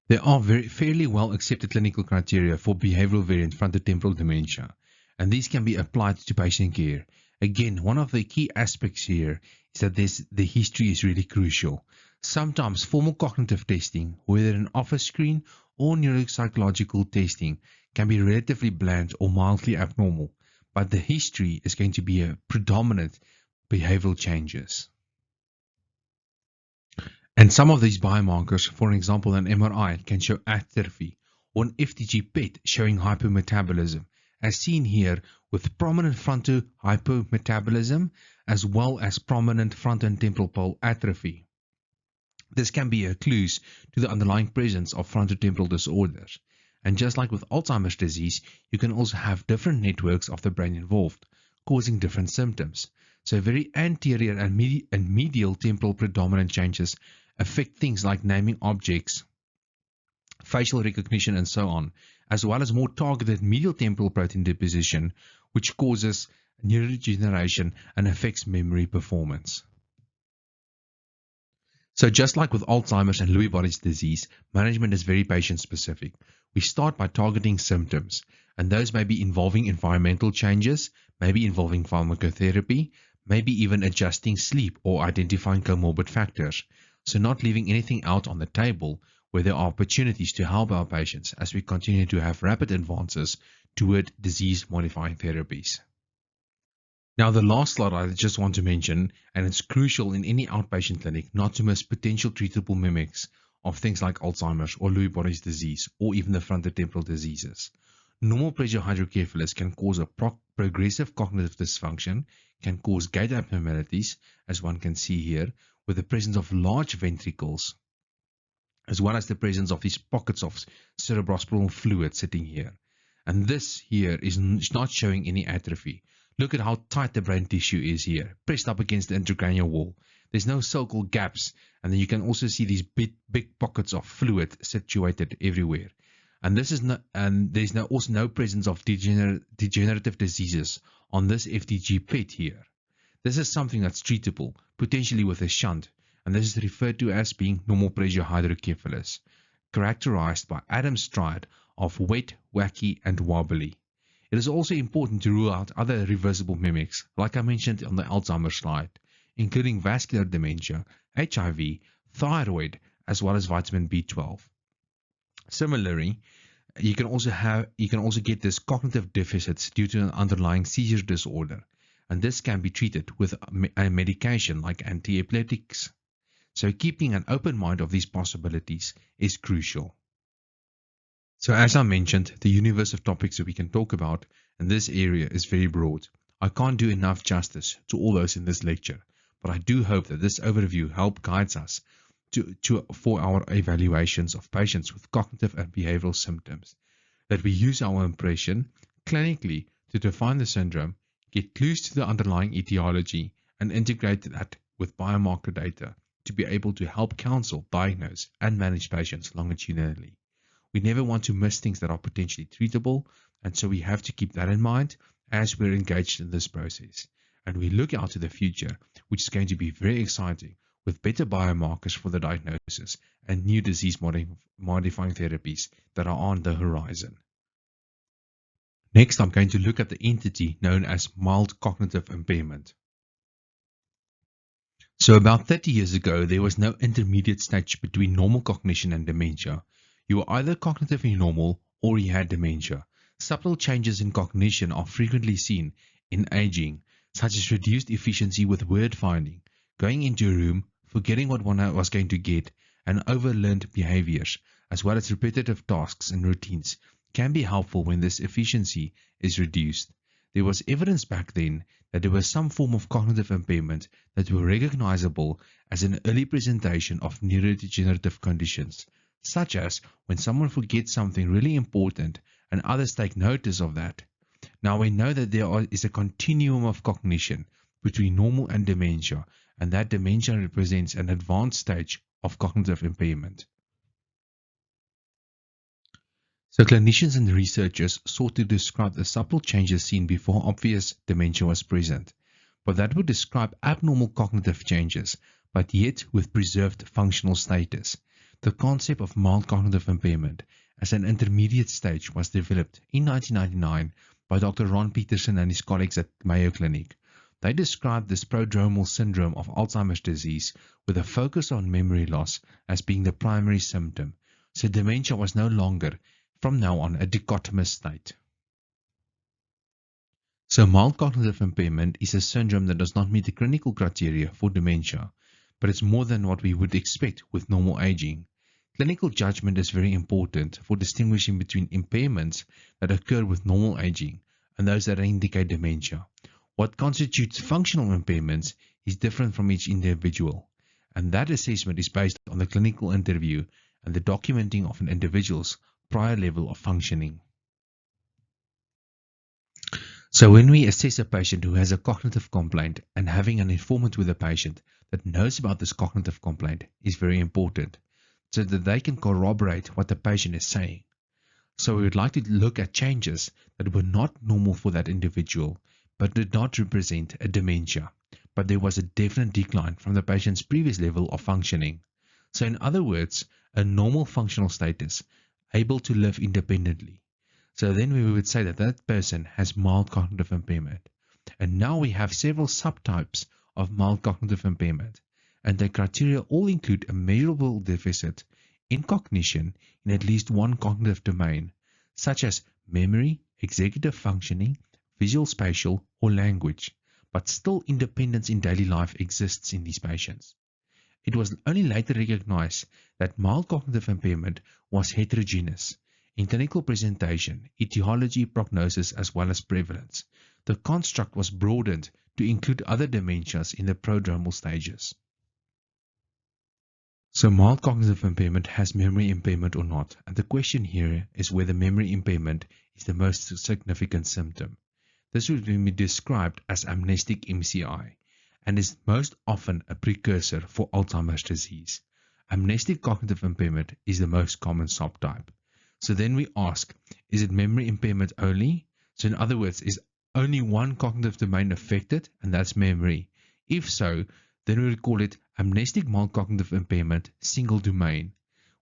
S1: There are fairly well accepted clinical criteria for behavioral variant frontotemporal dementia, and these can be applied to patient care. Again, one of the key aspects here is that the history is really crucial. Sometimes formal cognitive testing, whether an office screen or neuropsychological testing, can be relatively bland or mildly abnormal, but the history is going to be a predominant behavioral changes. And some of these biomarkers, for example an MRI, can show atrophy, or an FDG PET showing hypometabolism, as seen here with prominent frontohypometabolism as well as prominent frontotemporal pole atrophy. This can be a clue to the underlying presence of frontotemporal disorders. And just like with Alzheimer's disease, you can also have different networks of the brain involved, causing different symptoms. So very anterior and medial temporal predominant changes affect things like naming objects, facial recognition, and so on, as well as more targeted medial temporal protein deposition, which causes neurodegeneration and affects memory performance. So just like with Alzheimer's and Lewy bodies disease, management is very patient-specific. We start by targeting symptoms, and those may be involving environmental changes, maybe involving pharmacotherapy, maybe even adjusting sleep or identifying comorbid factors. So not leaving anything out on the table where there are opportunities to help our patients as we continue to have rapid advances toward disease-modifying therapies. Now, the last slide I just want to mention, and it's crucial in any outpatient clinic not to miss potential treatable mimics of things like Alzheimer's or Lewy bodies disease or even the frontotemporal diseases. Normal pressure hydrocephalus can cause a progressive cognitive dysfunction, can cause gait abnormalities, as one can see here, with the presence of large ventricles, as well as the presence of these pockets of cerebrospinal fluid sitting here. And this here is not showing any atrophy. Look at how tight the brain tissue is here, pressed up against the intracranial wall. There's no so-called gaps, and then you can also see these big pockets of fluid situated everywhere. And there's also no presence of degenerative diseases on this FDG PET here. This is something that's treatable, potentially with a shunt, and this is referred to as being normal pressure hydrocephalus, characterized by Adam's triad of wet, wacky, and wobbly. It is also important to rule out other reversible mimics, like I mentioned on the Alzheimer's slide, including vascular dementia, HIV, thyroid, as well as vitamin B12. Similarly, you can also get this cognitive deficits due to an underlying seizure disorder, and this can be treated with a medication like antiepileptics. So keeping an open mind of these possibilities is crucial. So as I mentioned, the universe of topics that we can talk about in this area is very broad. I can't do enough justice to all those in this lecture, but I do hope that this overview guides us for our evaluations of patients with cognitive and behavioral symptoms, that we use our impression clinically to define the syndrome, get clues to the underlying etiology, and integrate that with biomarker data to be able to help counsel, diagnose, and manage patients longitudinally. We never want to miss things that are potentially treatable, and so we have to keep that in mind as we're engaged in this process. And we look out to the future, which is going to be very exciting, with better biomarkers for the diagnosis and new disease-modifying therapies that are on the horizon. Next, I'm going to look at the entity known as mild cognitive impairment. So about 30 years ago, there was no intermediate stage between normal cognition and dementia. You were either cognitively normal or you had dementia. Subtle changes in cognition are frequently seen in aging, such as reduced efficiency with word finding, going into a room, forgetting what one was going to get, and overlearned behaviors, as well as repetitive tasks and routines, can be helpful when this efficiency is reduced. There was evidence back then that there was some form of cognitive impairment that were recognizable as an early presentation of neurodegenerative conditions, such as when someone forgets something really important and others take notice of that. Now we know that there is a continuum of cognition between normal and dementia, and that dementia represents an advanced stage of cognitive impairment. So clinicians and researchers sought to describe the subtle changes seen before obvious dementia was present, but that would describe abnormal cognitive changes, but yet with preserved functional status. The concept of mild cognitive impairment as an intermediate stage was developed in 1999 by Dr. Ron Peterson and his colleagues at Mayo Clinic. They described this prodromal syndrome of Alzheimer's disease with a focus on memory loss as being the primary symptom. So dementia was no longer, from now on, a dichotomous state. So mild cognitive impairment is a syndrome that does not meet the clinical criteria for dementia, but it's more than what we would expect with normal aging. Clinical judgment is very important for distinguishing between impairments that occur with normal aging and those that indicate dementia. What constitutes functional impairments is different from each individual, and that assessment is based on the clinical interview and the documenting of an individual's prior level of functioning. So when we assess a patient who has a cognitive complaint, and having an informant with the patient that knows about this cognitive complaint is very important, so that they can corroborate what the patient is saying. So we would like to look at changes that were not normal for that individual, but did not represent a dementia, but there was a definite decline from the patient's previous level of functioning. So in other words, a normal functional status, able to live independently. So then we would say that that person has mild cognitive impairment. And now we have several subtypes of mild cognitive impairment, and the criteria all include a measurable deficit in cognition in at least one cognitive domain, such as memory, executive functioning, visual spatial, or language, but still independence in daily life exists in these patients. It was only later recognized that mild cognitive impairment was heterogeneous in clinical presentation, etiology, prognosis, as well as prevalence. The construct was broadened to include other dementias in the prodromal stages. So mild cognitive impairment has memory impairment or not, and the question here is whether memory impairment is the most significant symptom. This would be described as amnestic MCI and is most often a precursor for Alzheimer's disease. Amnestic cognitive impairment is the most common subtype. So then we ask, is it memory impairment only? So in other words, is only one cognitive domain affected, and that's memory? If so, then we would call it amnestic mild cognitive impairment single domain,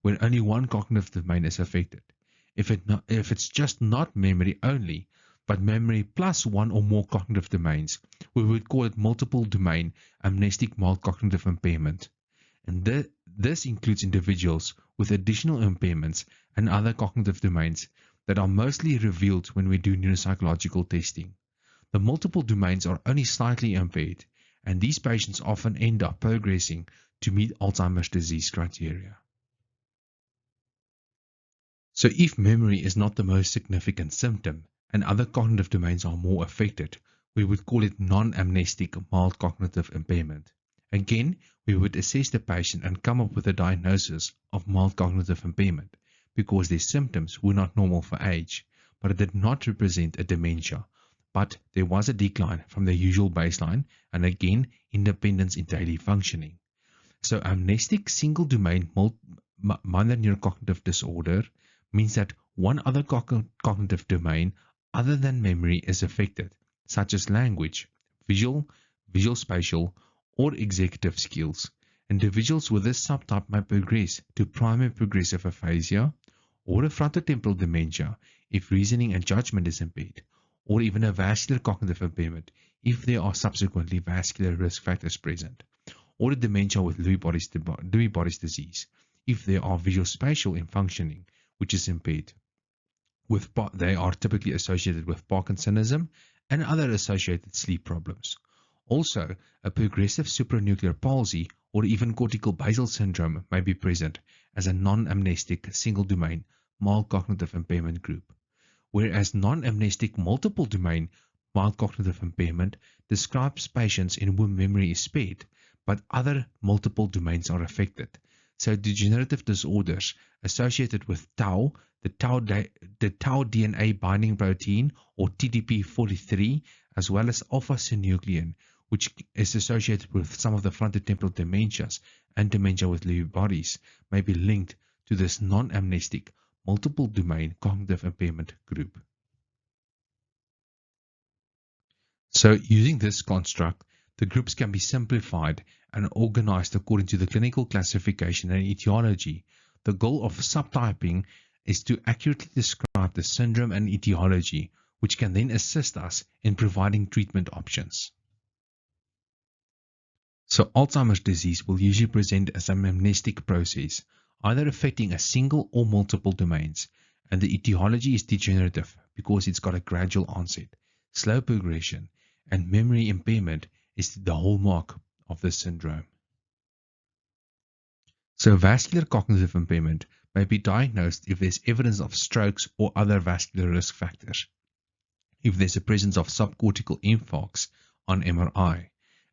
S1: when only one cognitive domain is affected. If it's just not memory only, but memory plus one or more cognitive domains, we would call it multiple domain amnestic mild cognitive impairment. And this includes individuals with additional impairments and other cognitive domains that are mostly revealed when we do neuropsychological testing. The multiple domains are only slightly impaired, and these patients often end up progressing to meet Alzheimer's disease criteria. So if memory is not the most significant symptom and other cognitive domains are more affected, we would call it non-amnestic mild cognitive impairment. Again, we would assess the patient and come up with a diagnosis of mild cognitive impairment because their symptoms were not normal for age, but it did not represent a dementia, but there was a decline from the usual baseline and again, independence in daily functioning. So amnestic single domain minor neurocognitive disorder means that one other cognitive domain other than memory is affected, such as language, visual spatial, or executive skills. Individuals with this subtype may progress to primary progressive aphasia or a frontotemporal dementia if reasoning and judgment is impaired, or even a vascular cognitive impairment if there are subsequently vascular risk factors present, or a dementia with Lewy bodies disease if there are visual spatial in functioning which is impaired. They are typically associated with Parkinsonism and other associated sleep problems. Also, a progressive supranuclear palsy or even cortical basal syndrome may be present as a non-amnestic single-domain mild cognitive impairment group, whereas non-amnestic multiple domain mild cognitive impairment describes patients in whom memory is spared, but other multiple domains are affected. So degenerative disorders associated with tau, the tau DNA binding protein, or TDP43, as well as alpha-synuclein, which is associated with some of the frontotemporal dementias and dementia with Lewy bodies, may be linked to this non-amnestic multiple domain cognitive impairment group. So using this construct, the groups can be simplified and organized according to the clinical classification and etiology. The goal of subtyping is to accurately describe the syndrome and etiology, which can then assist us in providing treatment options. So Alzheimer's disease will usually present as an amnestic process, either affecting a single or multiple domains, and the etiology is degenerative because it's got a gradual onset, slow progression, and memory impairment is the hallmark of the syndrome. So vascular cognitive impairment may be diagnosed if there's evidence of strokes or other vascular risk factors, if there's a presence of subcortical infarcts on MRI,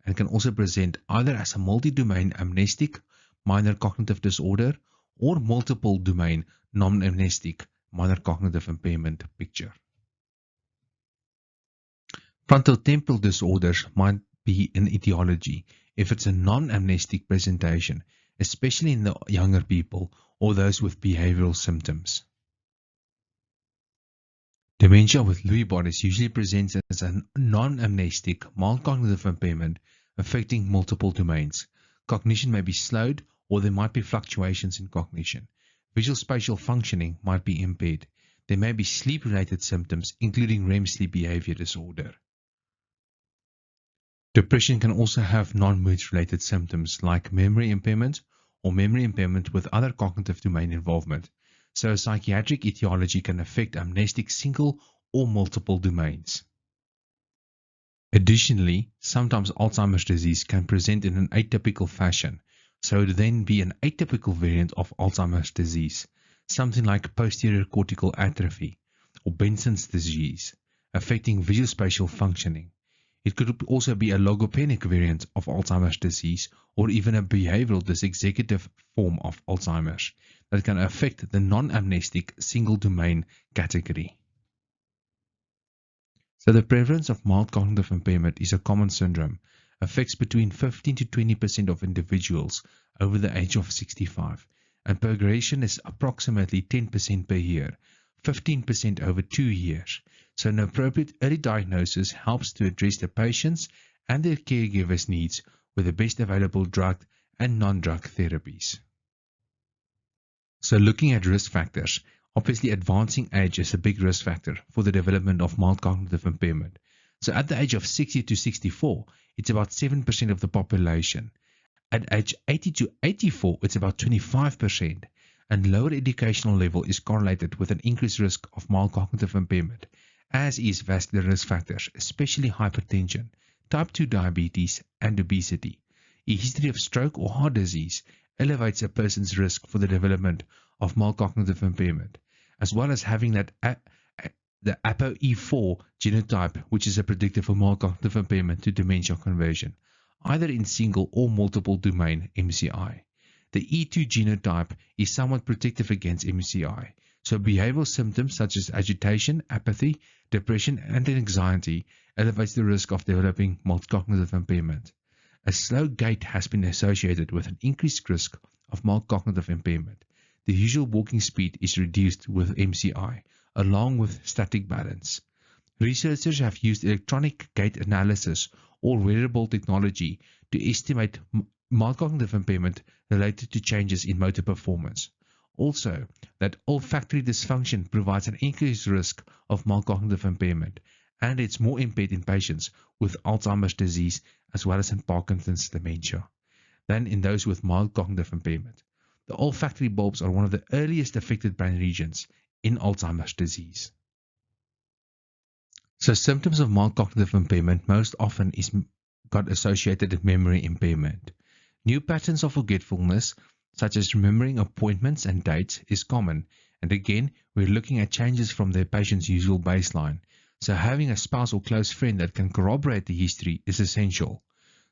S1: and can also present either as a multi-domain amnestic minor cognitive disorder or multiple domain non-amnestic minor cognitive impairment picture. Frontotemporal disorders might be an etiology if it's a non-amnestic presentation, especially in the younger people or those with behavioral symptoms. Dementia with Lewy bodies usually presents as a non-amnestic mild cognitive impairment affecting multiple domains. Cognition may be slowed, or there might be fluctuations in cognition. Visual spatial functioning might be impaired. There may be sleep-related symptoms, including REM sleep behavior disorder. Depression can also have non-mood related symptoms like memory impairment or memory impairment with other cognitive domain involvement. So psychiatric etiology can affect amnestic single or multiple domains. Additionally, sometimes Alzheimer's disease can present in an atypical fashion, so it would then be an atypical variant of Alzheimer's disease, something like posterior cortical atrophy or Benson's disease, affecting visual spatial functioning. It could also be a logopenic variant of Alzheimer's disease or even a behavioral dysexecutive form of Alzheimer's that can affect the non-amnestic single domain category. So the prevalence of mild cognitive impairment is a common syndrome, affects between 15 to 20% of individuals over the age of 65, and progression is approximately 10% per year, 15% over 2 years. So an appropriate early diagnosis helps to address the patients and their caregivers' needs with the best available drug and non-drug therapies. So looking at risk factors, obviously advancing age is a big risk factor for the development of mild cognitive impairment. So at the age of 60 to 64, it's about 7% of the population. At age 80 to 84, it's about 25%. And lower educational level is correlated with an increased risk of mild cognitive impairment, as is vascular risk factors, especially hypertension, type 2 diabetes, and obesity. A history of stroke or heart disease elevates a person's risk for the development of mild cognitive impairment, as well as having that the ApoE4 genotype, which is a predictor for mild cognitive impairment to dementia conversion, either in single or multiple domain MCI. The E2 genotype is somewhat protective against MCI, so behavioral symptoms such as agitation, apathy, depression, and anxiety elevates the risk of developing mild cognitive impairment. A slow gait has been associated with an increased risk of mild cognitive impairment. The usual walking speed is reduced with MCI, along with static balance. Researchers have used electronic gait analysis or wearable technology to estimate mild cognitive impairment related to changes in motor performance. Also, that olfactory dysfunction provides an increased risk of mild cognitive impairment, and it's more impaired in patients with Alzheimer's disease as well as in Parkinson's dementia than in those with mild cognitive impairment. The olfactory bulbs are one of the earliest affected brain regions in Alzheimer's disease. So symptoms of mild cognitive impairment most often is got associated with memory impairment. New patterns of forgetfulness, such as remembering appointments and dates, is common, and again, we're looking at changes from the patient's usual baseline. So having a spouse or close friend that can corroborate the history is essential.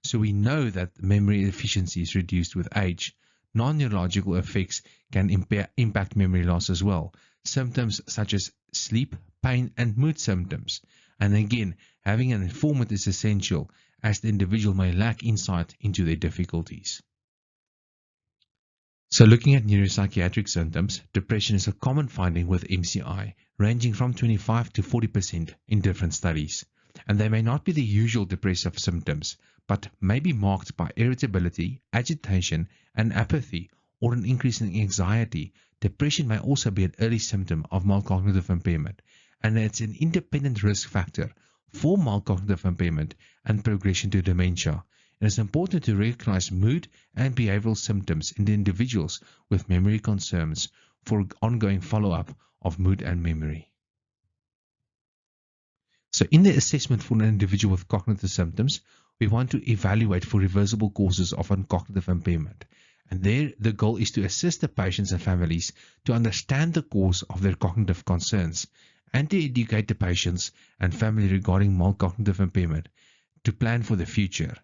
S1: So we know that memory efficiency is reduced with age. Non-neurological effects can impact memory loss as well, symptoms such as sleep, pain, and mood symptoms. And again, having an informant is essential as the individual may lack insight into their difficulties. So looking at neuropsychiatric symptoms, depression is a common finding with MCI, ranging from 25 to 40% in different studies. And they may not be the usual depressive symptoms, but may be marked by irritability, agitation, and apathy, or an increase in anxiety. Depression may also be an early symptom of mild cognitive impairment, and it's an independent risk factor for mild cognitive impairment and progression to dementia. It is important to recognize mood and behavioral symptoms in the individuals with memory concerns for ongoing follow-up of mood and memory. So in the assessment for an individual with cognitive symptoms, we want to evaluate for reversible causes of cognitive impairment. And there, the goal is to assist the patients and families to understand the cause of their cognitive concerns and to educate the patients and family regarding mild cognitive impairment to plan for the future.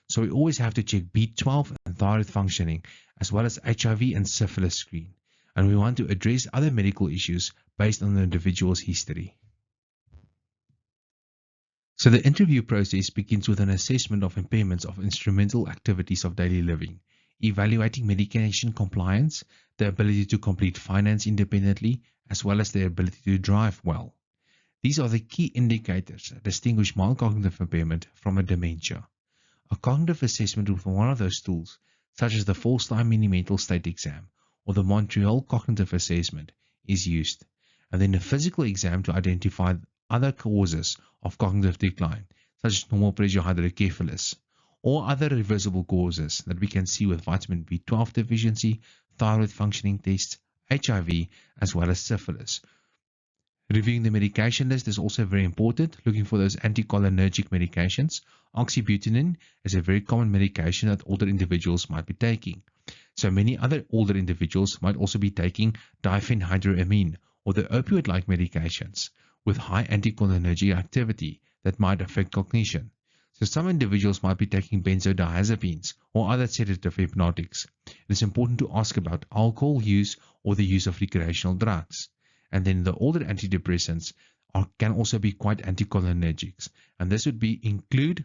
S1: So we always have to check B12 and thyroid functioning, as well as HIV and syphilis screen. And we want to address other medical issues based on the individual's history. So the interview process begins with an assessment of impairments of instrumental activities of daily living, evaluating medication compliance, the ability to complete finance independently, as well as the ability to drive well. These are the key indicators that distinguish mild cognitive impairment from a dementia. A cognitive assessment with one of those tools, such as the Falstein Mini-Mental State Exam or the Montreal Cognitive Assessment, is used, and then a physical exam to identify other causes of cognitive decline, such as normal pressure hydrocephalus, or other reversible causes that we can see with vitamin B12 deficiency, thyroid functioning tests, HIV, as well as syphilis. Reviewing the medication list is also very important, looking for those anticholinergic medications. Oxybutynin is a very common medication that older individuals might be taking. So many other older individuals might also be taking diphenhydramine or the opioid-like medications with high anticholinergic activity that might affect cognition. So some individuals might be taking benzodiazepines or other sedative hypnotics. It is important to ask about alcohol use or the use of recreational drugs. And then the older antidepressants can also be quite anticholinergics, and this would include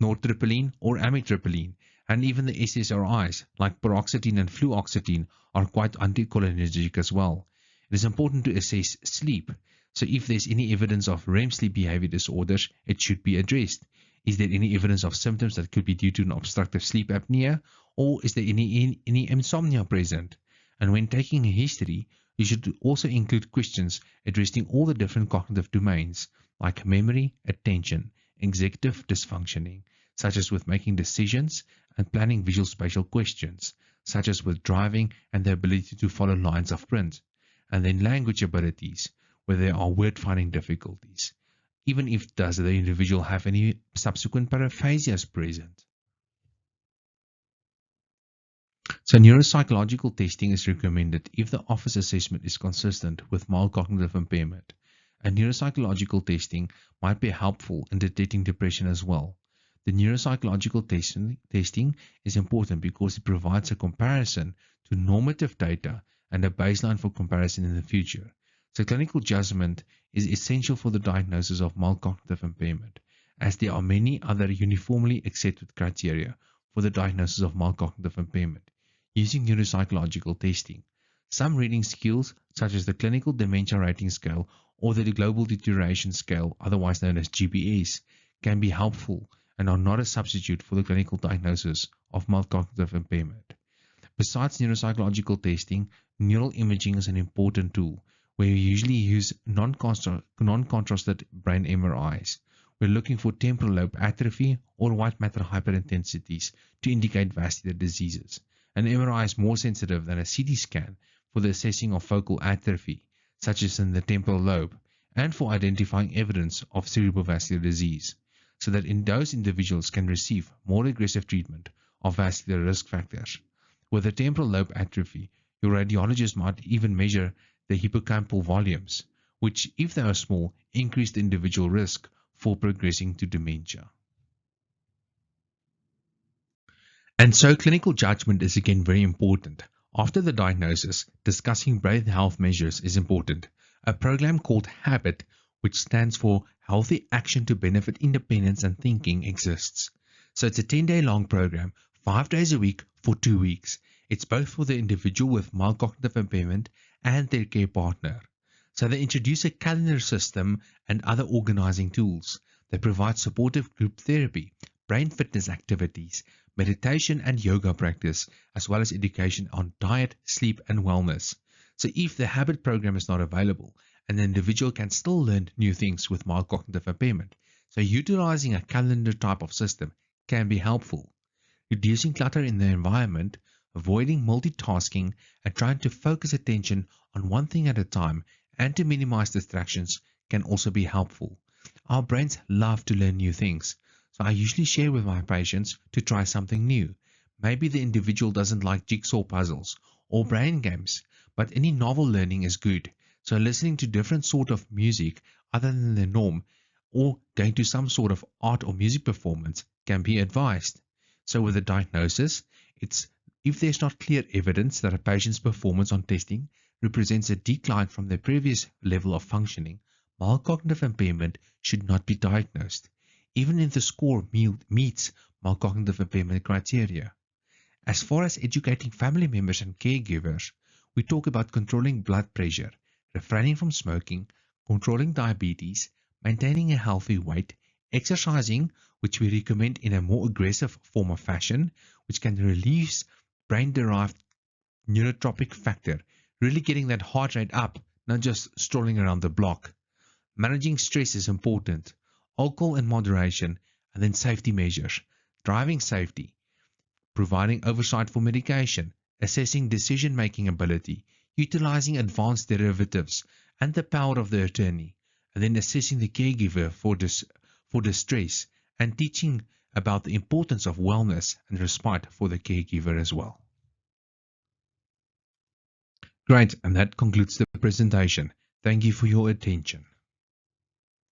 S1: nortriptyline or amitriptyline, and even the SSRIs like paroxetine and fluoxetine are quite anticholinergic as well. It is important to assess sleep. So if there's any evidence of REM sleep behavior disorders, it should be addressed. Is there any evidence of symptoms that could be due to an obstructive sleep apnea, or is there any insomnia present? And when taking a history, you should also include questions addressing all the different cognitive domains like memory, attention, executive dysfunctioning, such as with making decisions, and planning visual spatial questions, such as with driving and the ability to follow lines of print, and then language abilities, where there are word finding difficulties, even if does the individual have any subsequent paraphasias present. So neuropsychological testing is recommended if the office assessment is consistent with mild cognitive impairment. And neuropsychological testing might be helpful in detecting depression as well. The neuropsychological testing is important because it provides a comparison to normative data and a baseline for comparison in the future. So clinical judgment is essential for the diagnosis of mild cognitive impairment, as there are many other uniformly accepted criteria for the diagnosis of mild cognitive impairment using neuropsychological testing. Some reading skills, such as the Clinical Dementia Rating Scale or the Global Deterioration Scale, otherwise known as GBS, can be helpful and are not a substitute for the clinical diagnosis of mild cognitive impairment. Besides neuropsychological testing, neural imaging is an important tool where we usually use non-contrasted brain MRIs. We're looking for temporal lobe atrophy or white matter hyperintensities to indicate vascular diseases. An MRI is more sensitive than a CT scan for the assessing of focal atrophy, such as in the temporal lobe, and for identifying evidence of cerebrovascular disease, so that those individuals can receive more aggressive treatment of vascular risk factors. With the temporal lobe atrophy, your radiologist might even measure the hippocampal volumes, which, if they are small, increase the individual risk for progressing to dementia. And so clinical judgment is again very important. After the diagnosis, discussing brain health measures is important. A program called HABIT, which stands for Healthy Action to Benefit Independence and Thinking, exists. So it's a 10-day long program, 5 days a week for 2 weeks. It's both for the individual with mild cognitive impairment and their care partner. So they introduce a calendar system and other organizing tools. They provide supportive group therapy, brain fitness activities, meditation and yoga practice, as well as education on diet, sleep, and wellness. So if the HABIT program is not available, an individual can still learn new things with mild cognitive impairment. So utilizing a calendar type of system can be helpful. Reducing clutter in the environment, avoiding multitasking, and trying to focus attention on one thing at a time and to minimize distractions can also be helpful. Our brains love to learn new things. So I usually share with my patients to try something new. Maybe the individual doesn't like jigsaw puzzles or brain games, but any novel learning is good. So listening to different sort of music other than the norm or going to some sort of art or music performance can be advised. So with a diagnosis, if there's not clear evidence that a patient's performance on testing represents a decline from their previous level of functioning, mild cognitive impairment should not be diagnosed, even if the score meets mild cognitive impairment criteria. As far as educating family members and caregivers, we talk about controlling blood pressure, refraining from smoking, controlling diabetes, maintaining a healthy weight, exercising, which we recommend in a more aggressive form of fashion, which can release brain-derived neurotropic factor, really getting that heart rate up, not just strolling around the block. Managing stress is important, alcohol in moderation, and then safety measures, driving safety, providing oversight for medication, assessing decision-making ability, utilizing advanced derivatives, and the power of the attorney, and then assessing the caregiver for distress, and teaching about the importance of wellness and respite for the caregiver as well. Great, and that concludes the presentation. Thank you for your attention.